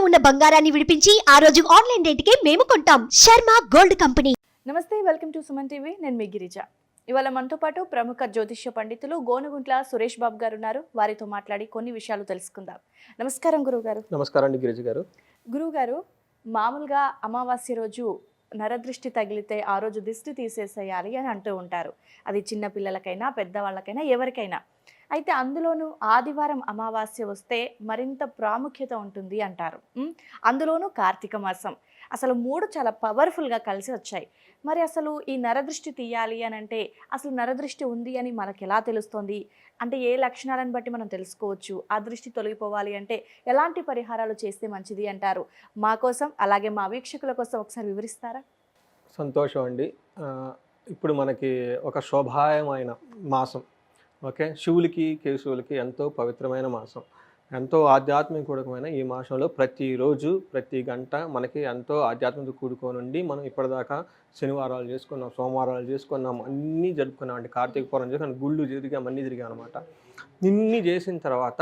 ఉన్న బంగారాన్ని విడిపించి ఆ రోజు ఆన్లైన్ రేటుకే మేము కొంటాం. Sharma gold company. నమస్తే, వెల్కమ్ టు సుమన్ టీవీ. నేను మీ గిరిజ. ఇవాళ మనతో పాటు ప్రముఖ జ్యోతిష్య పండితులు గోనుగుంట్ల సురేష్ బాబు గారు ఉన్నారు. వారితో మాట్లాడి కొన్ని విషయాలు తెలుసుకుందాం. నమస్కారం గురువుగారు. నమస్కారం అండి గిరిజ గారు. గురువుగారు, మామూలుగా అమావాస్య రోజు నరదృష్టి తగిలితే ఆ రోజు దిష్టి తీసేసేయాలి అని అంటూ ఉంటారు. అది చిన్న పిల్లలకైనా పెద్దవాళ్ళకైనా ఎవరికైనా. అయితే అందులోనూ ఆదివారం అమావాస్య వస్తే మరింత ప్రాముఖ్యత ఉంటుంది అంటారు. అందులోనూ కార్తీక మాసం. అసలు మూడు చాలా పవర్ఫుల్గా కలిసి వచ్చాయి. మరి అసలు ఈ నరదృష్టి తీయాలి అని అంటే అసలు నరదృష్టి ఉంది అని మనకు ఎలా తెలుస్తుంది? అంటే ఏ లక్షణాలను బట్టి మనం తెలుసుకోవచ్చు? ఆ దృష్టి తొలగిపోవాలి అంటే ఎలాంటి పరిహారాలు చేస్తే మంచిది అంటారు? మా కోసం అలాగే మా వీక్షకుల కోసం ఒకసారి వివరిస్తారా? సంతోషం అండి. ఇప్పుడు మనకి ఒక శోభాయమైన మాసం, ఓకే, శివులకి కేశవులకి ఎంతో పవిత్రమైన మాసం, ఎంతో ఆధ్యాత్మికమైన ఈ మాసంలో ప్రతిరోజు ప్రతి గంట మనకి ఎంతో ఆధ్యాత్మిక కూడుకోనుండి మనం ఇప్పటిదాకా శనివారాలు చేసుకున్నాం, సోమవారాలు చేసుకున్నాం, అన్నీ జరుపుకున్నాం అండి. కార్తీక పౌర్ణమి చేసుకున్నాం, గుళ్ళు తిరిగాం, అన్నీ తిరిగాం అనమాట. ఇన్ని చేసిన తర్వాత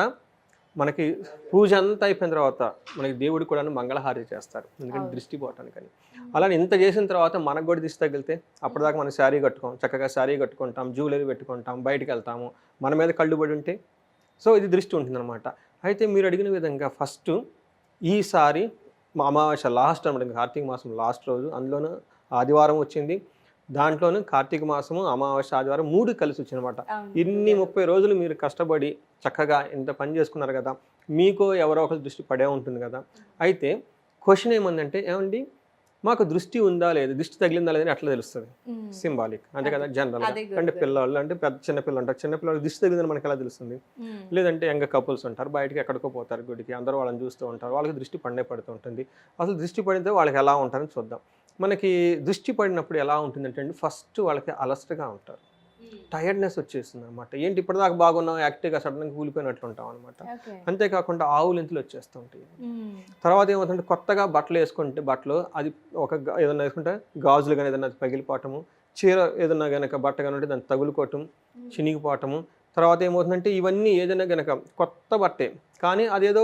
మనకి పూజ అంతా అయిపోయిన తర్వాత మనకి దేవుడు కూడా మంగళహారతి చేస్తారు, ఎందుకంటే దృష్టి పోవటానికని. అలానే ఇంత చేసిన తర్వాత మనకు కూడా దిష్టి తగిలితే అప్పటిదాకా మనం శారీ కట్టుకోం, చక్కగా శారీ కట్టుకుంటాం, జ్యువెలరీ పెట్టుకుంటాం, బయటికి వెళ్తాము, మన మీద కళ్ళు పడి ఉంటే సో ఇది దృష్టి ఉంటుందన్నమాట. అయితే మీరు అడిగిన విధంగా ఫస్ట్ ఈసారి అమావాస్య లాస్ట్ అనమాట, కార్తీక మాసం లాస్ట్ రోజు, అందులోనూ ఆదివారం వచ్చింది, దాంట్లోనూ కార్తీక మాసము అమావాస్య ఆదివారం మూడు కలిసి వచ్చినమాట. ఇన్ని 30 రోజులు మీరు కష్టపడి చక్కగా ఇంత పని చేసుకున్నారు కదా, మీకు ఎవరో ఒకరి దృష్టి పడే ఉంటుంది కదా. అయితే క్వశ్చన్ ఏమందంటే, ఏమండి మాకు దృష్టి ఉందా లేదా, దృష్టి తగిలిందా లేదని ఎట్లా తెలుస్తుంది? సింబాలిక్ అంతే కదా, జనరల్. అంటే పిల్లలు అంటే పెద్ద చిన్నపిల్లలు ఉంటారు, చిన్నపిల్లలు దృష్టి తగిలిందని మనకి ఎలా తెలుస్తుంది? లేదంటే యంగ్ కపుల్స్ ఉంటారు, బయటకి ఎక్కడికో పోతారు గుడికి, అందరూ వాళ్ళని చూస్తూ ఉంటారు, వాళ్ళకి దృష్టి పడుతూ ఉంటుంది. అసలు దృష్టి పడితే వాళ్ళకి ఎలా ఉంటారని చూద్దాం. మనకి దృష్టి పడినప్పుడు ఎలా ఉంటుందంటే అండి, ఫస్ట్ వాళ్ళకి అలసటగా ఉంటారు, టైర్డ్నెస్ వచ్చేస్తుంది అనమాట. ఏంటి ఇప్పటిదాకా బాగున్నాం, యాక్టివ్గా సడన్గా కూలిపోయినట్లు ఉంటాం అనమాట. అంతేకాకుండా ఆవులింతలు వచ్చేస్తూ ఉంటాయి. తర్వాత ఏమవుతుందంటే, కొత్తగా బట్టలు వేసుకుంటే బట్టలు అది ఒక ఏదైనా వేసుకుంటే గాజులు కానీ ఏదైనా పగిలిపోవటము, చీర ఏదైనా కనుక బట్ట కానీ ఉంటే దాన్ని తగులుకోవటం, చినిగిపోవటము. తర్వాత ఏమవుతుందంటే, ఇవన్నీ ఏదైనా కనుక కొత్త బట్టే కానీ అదేదో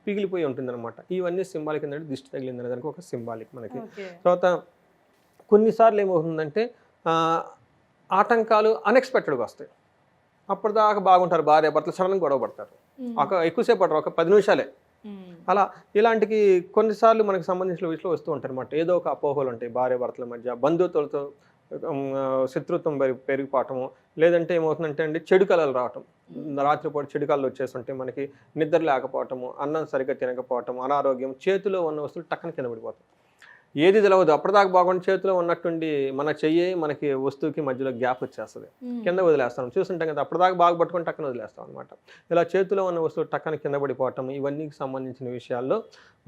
పిగిలిపోయి ఉంటుంది అనమాట. ఇవన్నీ సింబాలిక్ ఏంటంటే దృష్టి తగిలింది అనే దానికి ఒక సింబాలిక్ మనకి. తర్వాత కొన్నిసార్లు ఏమవుతుందంటే ఆటంకాలు అన్ఎక్స్పెక్టెడ్గా వస్తాయి. అప్పటిదాకా బాగుంటారు భార్య భర్తలు, సడన్గా గొడవ పడతారు, ఎక్కువసేపు పడరు, ఒక 10 నిమిషాలే. అలా ఇలాంటికి కొన్నిసార్లు మనకు సంబంధించిన విషయంలో వస్తూ ఉంటారు అనమాట. ఏదో ఒక అపోహలు ఉంటాయి భార్య భర్తల మధ్య, బంధువులతో శత్రుత్వం పెరిగిపోవటము, లేదంటే ఏమవుతుందంటే అండి చెడు కళలు రావటం, రాత్రిపూట చెడు కళలు వచ్చేస్తుంటే మనకి నిద్ర లేకపోవటము, అన్నం సరిగ్గా తినకపోవటం, అనారోగ్యం, చేతిలో ఉన్న వస్తువులు టక్కన కింద పడిపోతాం, ఏది తెలవదు. అప్పటిదాకా బాగుండి చేతిలో ఉన్నట్టుండి మన చెయ్యి మనకి వస్తువుకి మధ్యలో గ్యాప్ వచ్చేస్తుంది, కింద వదిలేస్తాం, చూస్తుంటాం కదా, అప్పటిదాకా బాగా పట్టుకొని టక్కన వదిలేస్తాం అనమాట. ఇలా చేతిలో ఉన్న వస్తువు టక్కన కింద పడిపోవటం, ఇవన్నీ సంబంధించిన విషయాల్లో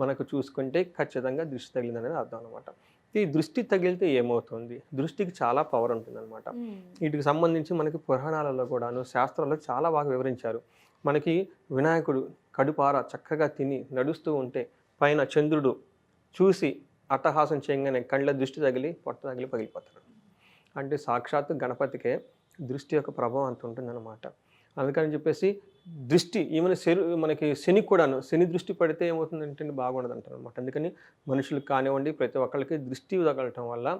మనకు చూసుకుంటే ఖచ్చితంగా దృష్టి తగిలిందనేది అర్థం అనమాట. ఈ దృష్టి తగిలితే ఏమవుతుంది? దృష్టికి చాలా పవర్ ఉంటుందన్నమాట. వీటికి సంబంధించి మనకి పురాణాలలో కూడాను శాస్త్రాల్లో చాలా బాగా వివరించారు. మనకి వినాయకుడు కడుపార చక్కగా తిని నడుస్తూ ఉంటే పైన చంద్రుడు చూసి అట్టహాసం చేయగానే కళ్ళ దృష్టి తగిలి పొట్ట తగిలి పగిలిపోతాడు. అంటే సాక్షాత్తు గణపతికే దృష్టి యొక్క ప్రభావం అంత ఉంటుందన్నమాట. అందుకని చెప్పేసి దృష్టి ఈమెను మనకి శని కూడాను, శని దృష్టి పడితే ఏమవుతుందంటే బాగుండదు అంటారు అనమాట. అందుకని మనుషులకు కానివ్వండి ప్రతి ఒక్కరికి దృష్టి తగలటం వల్ల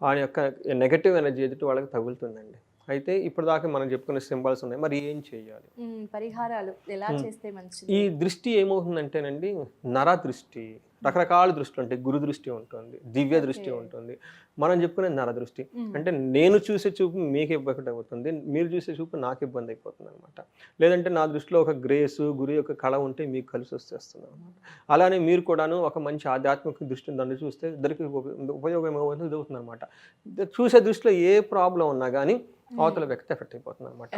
ఆ యొక్క నెగటివ్ ఎనర్జీ ఎదుటి వాళ్ళకి తగులుతుందండి. అయితే ఇప్పుడు దాకా మనం చెప్పుకునే సింబల్స్ ఉన్నాయి, మరి ఏం చేయాలి, పరిహారాలు ఎలా చేస్తే మంచిది? ఈ దృష్టి ఏమవుతుందంటేనండి, నర దృష్టి, రకరకాల దృష్టి ఉంటాయి. గురు దృష్టి ఉంటుంది, దివ్య దృష్టి ఉంటుంది, మనం చెప్పుకునే నర దృష్టి. అంటే నేను చూసే చూపు మీకు ఇబ్బంది అవుతుంది, మీరు చూసే చూపు నాకు ఇబ్బంది అయిపోతుంది అనమాట. లేదంటే నా దృష్టిలో ఒక గ్రేసు గురు యొక్క కళ ఉంటే మీకు కలిసి వచ్చేస్తుంది అనమాట. అలానే మీరు కూడాను ఒక మంచి ఆధ్యాత్మిక దృష్టిని దాన్ని చూస్తే ఇద్దరికి ఉపయోగం ఏమవుతుంది అవుతుంది అనమాట. చూసే దృష్టిలో ఏ ప్రాబ్లం ఉన్నా కానీ అవతల వ్యక్తి ఎఫెక్ట్ అయిపోతుంది అనమాట.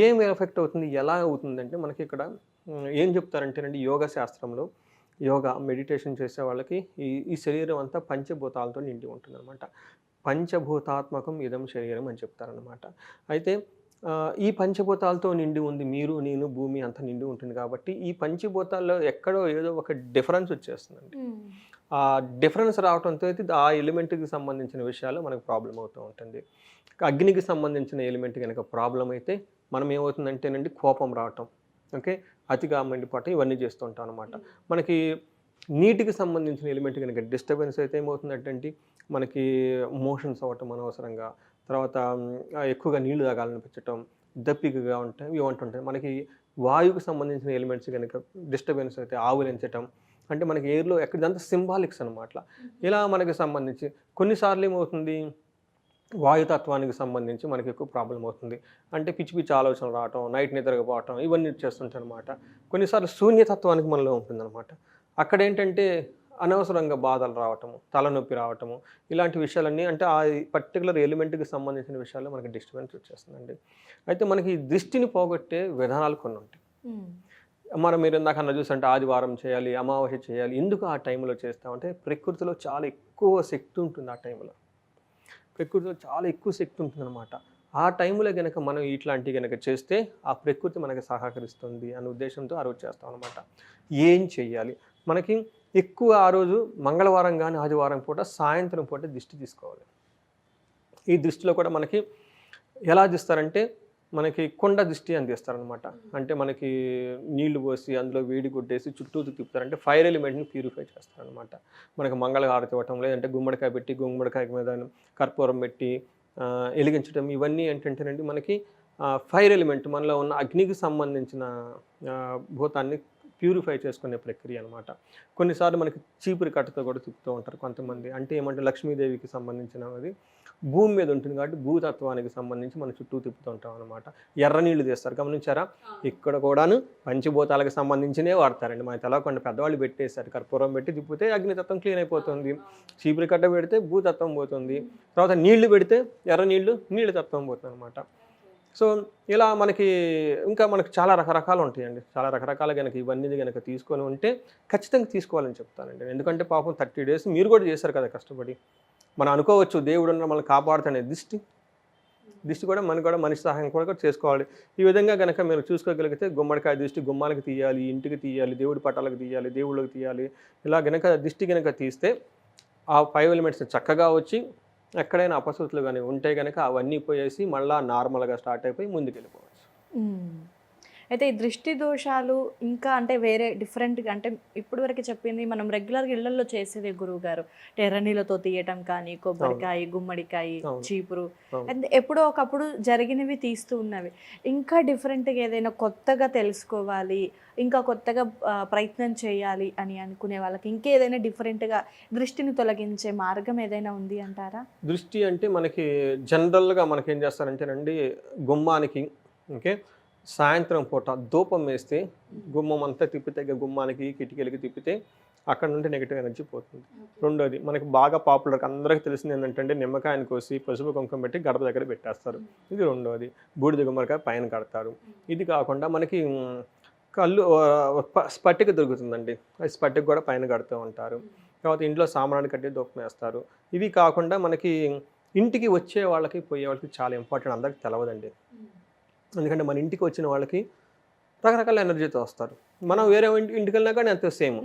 ఏం ఎఫెక్ట్ అవుతుంది, ఎలా అవుతుందంటే మనకి ఇక్కడ ఏం చెప్తారంటేనండి, యోగ శాస్త్రంలో యోగా మెడిటేషన్ చేసే వాళ్ళకి ఈ శరీరం అంతా పంచభూతాలతో నిండి ఉంటుంది అనమాట. పంచభూతాత్మకం ఇదం శరీరం అని చెప్తారనమాట. అయితే ఈ పంచభూతాలతో నిండి ఉంది, మీరు నేను భూమి అంతా నిండి ఉంటుంది కాబట్టి ఈ పంచభూతాల్లో ఎక్కడో ఏదో ఒక డిఫరెన్స్ వచ్చేస్తుందండి. ఆ డిఫరెన్స్ రావడంతో ఆ ఎలిమెంట్కి సంబంధించిన విషయాలు మనకు ప్రాబ్లం అవుతూ ఉంటుంది. అగ్నికి సంబంధించిన ఎలిమెంట్ కనుక ప్రాబ్లం అయితే మనం ఏమవుతుందంటేనండి కోపం రావటం, ఓకే, అతిగా మండిపోవటం, ఇవన్నీ చేస్తూ ఉంటాం అనమాట. మనకి నీటికి సంబంధించిన ఎలిమెంట్ కనుక డిస్టర్బెన్స్ అయితే ఏమవుతుందంటే మనకి మోషన్స్ అవ్వటం అనవసరంగా, తర్వాత ఎక్కువగా నీళ్లు తాగాలనిపించటం, దప్పికగా ఉంటాయి, ఇవి ఉంటుంటాయి. మనకి వాయువుకి సంబంధించిన ఎలిమెంట్స్ కనుక డిస్టర్బెన్స్ అయితే ఆవులించటం, అంటే మనకి ఎయిర్లో ఎక్కడంతా సింబాలిక్స్ అనమాట. ఇలా మనకి సంబంధించి కొన్నిసార్లు ఏమవుతుంది, వాయుతత్వానికి సంబంధించి మనకి ఎక్కువ ప్రాబ్లం అవుతుంది. అంటే పిచ్చి పిచ్చి ఆలోచనలు రావటం, నైట్ నిద్రపోవటం, ఇవన్నీ చేస్తుంటాయి అనమాట. కొన్నిసార్లు శూన్యతత్వానికి మనలో ఉంటుందన్నమాట. అక్కడ ఏంటంటే అనవసరంగా బాధలు రావటము, తలనొప్పి రావటము, ఇలాంటి విషయాలన్నీ అంటే ఆ పర్టికులర్ ఎలిమెంట్కి సంబంధించిన విషయాల్లో మనకి డిస్టర్బెన్స్ వచ్చేస్తుందండి. అయితే మనకి దృష్టిని పోగొట్టే విధానాలు కొన్ని ఉంటాయి. మీరు ఇందాక అన్న చూసంటే ఆదివారం చేయాలి, అమావాస్య చేయాలి. ఎందుకు ఆ టైంలో చేస్తామంటే ప్రకృతిలో చాలా ఎక్కువ శక్తి ఉంటుంది. ఆ టైంలో ప్రకృతిలో చాలా ఎక్కువ శక్తి ఉంటుందన్నమాట. ఆ టైంలో కనుక మనం ఇట్లాంటివి కనుక చేస్తే ఆ ప్రకృతి మనకి సహకరిస్తుంది అనే ఉద్దేశంతో ఆ రోజు చేస్తాం అనమాట. ఏం చెయ్యాలి, మనకి ఎక్కువ ఆ రోజు మంగళవారం కానీ ఆదివారం పూట సాయంత్రం పూట దిష్టి తీసుకోవాలి. ఈ దృష్టిలో కూడా మనకి ఎలా తీస్తారంటే మనకి కొండ దిష్టి అని తీస్తారనమాట. అంటే మనకి నీళ్లు పోసి అందులో వేడి గుడ్డేసి చుట్టూ తిప్పుతారు. అంటే ఫైర్ ఎలిమెంట్ని ప్యూరిఫై చేస్తారనమాట. మనకి మంగళహారతి ఇవ్వటం, లేదంటే గుమ్మడికాయ పెట్టి గుమ్మడికాయ మీద కర్పూరం పెట్టి వెలిగించడం, ఇవన్నీ ఏంటంటేనండి మనకి ఫైర్ ఎలిమెంట్ మనలో ఉన్న అగ్నికి సంబంధించిన భూతాన్ని ప్యూరిఫై చేసుకునే ప్రక్రియ అనమాట. కొన్నిసార్లు మనకి చీపురి కట్టతో కూడా తిప్పుతూ ఉంటారు కొంతమంది. అంటే ఏమంటే లక్ష్మీదేవికి సంబంధించినది భూమి మీద ఉంటుంది కాబట్టి భూతత్వానికి సంబంధించి మన చుట్టూ తిప్పుతూ ఉంటాం అనమాట. ఎర్ర నీళ్లు తీస్తారు, గమనించారా? ఇక్కడ కూడాను పంచభూతాలకు సంబంధించినే వాడతారండి. మనకి తెలవకుండా పెద్దవాళ్ళు పెట్టేస్తారు. కర్పూరం పెట్టి తిప్పితే అగ్నితత్వం క్లీన్ అయిపోతుంది, చీపురి కట్ట పెడితే భూతత్వం పోతుంది, తర్వాత నీళ్లు పెడితే ఎర్ర నీళ్ళు తత్వం పోతుంది అనమాట. సో ఇలా మనకి ఇంకా మనకి చాలా రకరకాలు ఉంటాయండి. చాలా రకరకాల కనుక ఇవన్నీ కనుక తీసుకొని ఉంటే ఖచ్చితంగా తీసుకోవాలని చెప్తానండి. ఎందుకంటే పాపం 30 days మీరు కూడా చేశారు కదా కష్టపడి. మనం అనుకోవచ్చు దేవుడు మనల్ని కాపాడుతానే, దిష్టి కూడా మనకు కూడా మనిషి సహాయం కూడా చేసుకోవాలి. ఈ విధంగా కనుక మీరు చూసుకోగలిగితే గుమ్మడికాయ దిష్టి గుమ్మాలకి తీయాలి, ఇంటికి తీయాలి, దేవుడి పటాలకు తీయాలి, దేవుళ్ళకి తీయాలి. ఇలా కనుక దిష్టి కనుక తీస్తే ఆ 5 elements చక్కగా వచ్చి ఎక్కడైనా అపశృతులు కానీ ఉంటే కనుక అవన్నీ పోయేసి మళ్ళీ నార్మల్గా స్టార్ట్ అయిపోయి ముందుకు వెళ్ళిపోవచ్చు. అయితే ఈ దృష్టి దోషాలు ఇంకా అంటే వేరే డిఫరెంట్గా, అంటే ఇప్పుడు వరకు చెప్పింది మనం రెగ్యులర్గా ఇళ్లలో చేసేది గురువు గారు, ఎర్రనీళ్ళతో తీయటం కానీ, కొబ్బరికాయ, గుమ్మడికాయ, చీపురు, అంటే ఎప్పుడో ఒకప్పుడు జరిగినవి తీస్తూ ఉన్నవి. ఇంకా డిఫరెంట్గా ఏదైనా కొత్తగా తెలుసుకోవాలి, ఇంకా కొత్తగా ప్రయత్నం చేయాలి అని అనుకునే వాళ్ళకి ఇంకేదైనా డిఫరెంట్గా దృష్టిని తొలగించే మార్గం ఏదైనా ఉంది అంటారా? దృష్టి అంటే మనకి జనరల్గా మనకి ఏం చేస్తారంటేనండి, గుమ్మానికి ఓకే సాయంత్రం పూట ధూపం వేస్తే గుమ్మం అంతా తిప్పితే, గుమ్మానికి కిటికీలకి తిప్పితే అక్కడ నుండి నెగిటివ్ ఎనర్జీ పోతుంది. రెండోది మనకి బాగా పాపులర్ అందరికీ తెలిసింది ఏంటంటే నిమ్మకాయని కోసి పసుపు కుంకుమ పెట్టి గడప దగ్గర పెట్టేస్తారు. ఇది రెండోది. బూడిద గుమ్మడికాయ పైన కడతారు. ఇది కాకుండా మనకి కళ్ళు స్పట్టిక దొరుకుతుందండి, అది స్పట్టిక కూడా పైన కడుతూ ఉంటారు. తర్వాత ఇంట్లో సామాన్లు కట్టి ధూపం వేస్తారు. ఇవి కాకుండా మనకి ఇంటికి వచ్చే వాళ్ళకి పోయే వాళ్ళకి చాలా ఇంపార్టెంట్, అందరికీ తెలవదండి. ఎందుకంటే మన ఇంటికి వచ్చిన వాళ్ళకి రకరకాల ఎనర్జీతో వస్తారు. మనం వేరే ఇంటికి వెళ్ళినా కానీ అంతే సేమ్.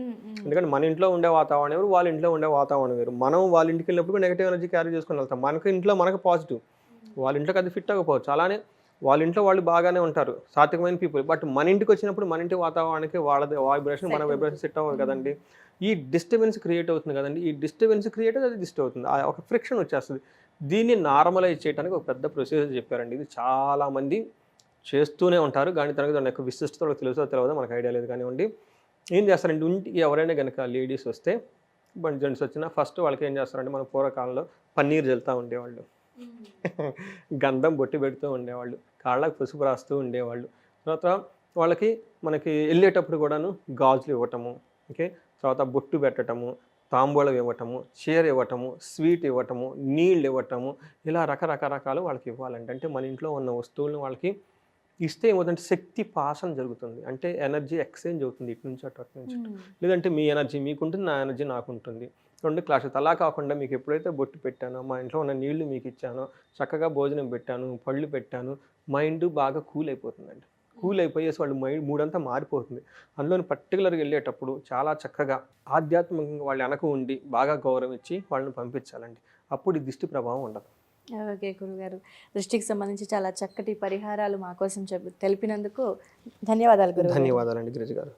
ఎందుకంటే మన ఇంట్లో ఉండే వాతావరణం వేరు, వాళ్ళ ఇంట్లో ఉండే వాతావరణం వేరు. మనం వాళ్ళ ఇంటికి వెళ్ళినప్పుడు నెగిటివ్ ఎనర్జీ క్యారీ చేసుకొని వెళ్తాం. మనకి ఇంట్లో మనకు పాజిటివ్, వాళ్ళ ఇంట్లోకి అది ఫిట్ అవ్వకపోవచ్చు. అలానే వాళ్ళ ఇంట్లో వాళ్ళు బాగానే ఉంటారు, సాత్వికమైన పీపుల్. బట్ మన ఇంటికి వచ్చినప్పుడు మన ఇంటి వాతావరణానికి వాళ్ళ వైబ్రేషన్ మన వైబ్రేషన్ సెట్ అవ్వదు కదండి. ఈ డిస్టర్బెన్స్ క్రియేట్ అవుతుంది కదండి. ఈ డిస్టర్బెన్స్ క్రియేట్ అది డిస్టర్బ్ అవుతుంది, ఒక ఫ్రిక్షన్ వచ్చేస్తుంది. దీన్ని నార్మలైజ్ చేయడానికి ఒక పెద్ద ప్రొసీజర్ చెప్పారండి. ఇది చాలామంది చేస్తూనే ఉంటారు, కానీ తనకు దాని యొక్క విశిష్టత తెలుసో తెలియదో మనకు ఐడియా లేదు. కానివ్వండి, ఏం చేస్తారంటే ఇంటికి ఎవరైనా కనుక లేడీస్ వస్తే, జెంట్స్ వచ్చినా ఫస్ట్ వాళ్ళకి ఏం చేస్తారంటే మన పూర్వకాలంలో పన్నీర్ జల్లుతూ ఉండేవాళ్ళు, గంధం బొట్టి పెడుతూ ఉండేవాళ్ళు, కాళ్ళకు పసుపు రాస్తూ ఉండేవాళ్ళు. తర్వాత వాళ్ళకి మనకి వెళ్ళేటప్పుడు కూడాను గాజులు ఇవ్వటము, ఓకే, తర్వాత బొట్టు పెట్టటము, తాంబూలం ఇవ్వటము, చీర ఇవ్వటము, స్వీట్ ఇవ్వటము, నీళ్ళు ఇవ్వటము, ఇలా రకరకాలు వాళ్ళకి ఇవ్వాలంటే అంటే మన ఇంట్లో ఉన్న వస్తువులను వాళ్ళకి ఇస్తే ఏమవుతుందంటే శక్తి పాసన జరుగుతుంది. అంటే ఎనర్జీ ఎక్స్చేంజ్ అవుతుంది ఇటు నుంచి అటు నుంచి. లేదంటే మీ ఎనర్జీ మీకుంటుంది, నా ఎనర్జీ నాకు ఉంటుంది, రెండు క్లాషెస్. అలా కాకుండా మీకు ఎప్పుడైతే బొట్టు పెట్టానో, మా ఇంట్లో ఉన్న నీళ్లు మీకు ఇచ్చానో, చక్కగా భోజనం పెట్టాను, పళ్ళు పెట్టాను, మైండ్ బాగా కూల్ అయిపోతుందండి. కూల్ అయిపోయేసి వాళ్ళు మూడంతా మారిపోతుంది. అందులోని పర్టికులర్గా వెళ్ళేటప్పుడు చాలా చక్కగా ఆధ్యాత్మికంగా వాళ్ళు వెనక ఉండి బాగా గౌరవించి వాళ్ళని పంపించాలండి. అప్పుడు ఈ దిష్టి ప్రభావం ఉండదు. ఓకే గురుగారు, దృష్టికి సంబంధించి చాలా చక్కటి పరిహారాలు మా కోసం తెలిపినందుకు ధన్యవాదాలు గురుగారు. ధన్యవాదాలండి గిరిజ గారు.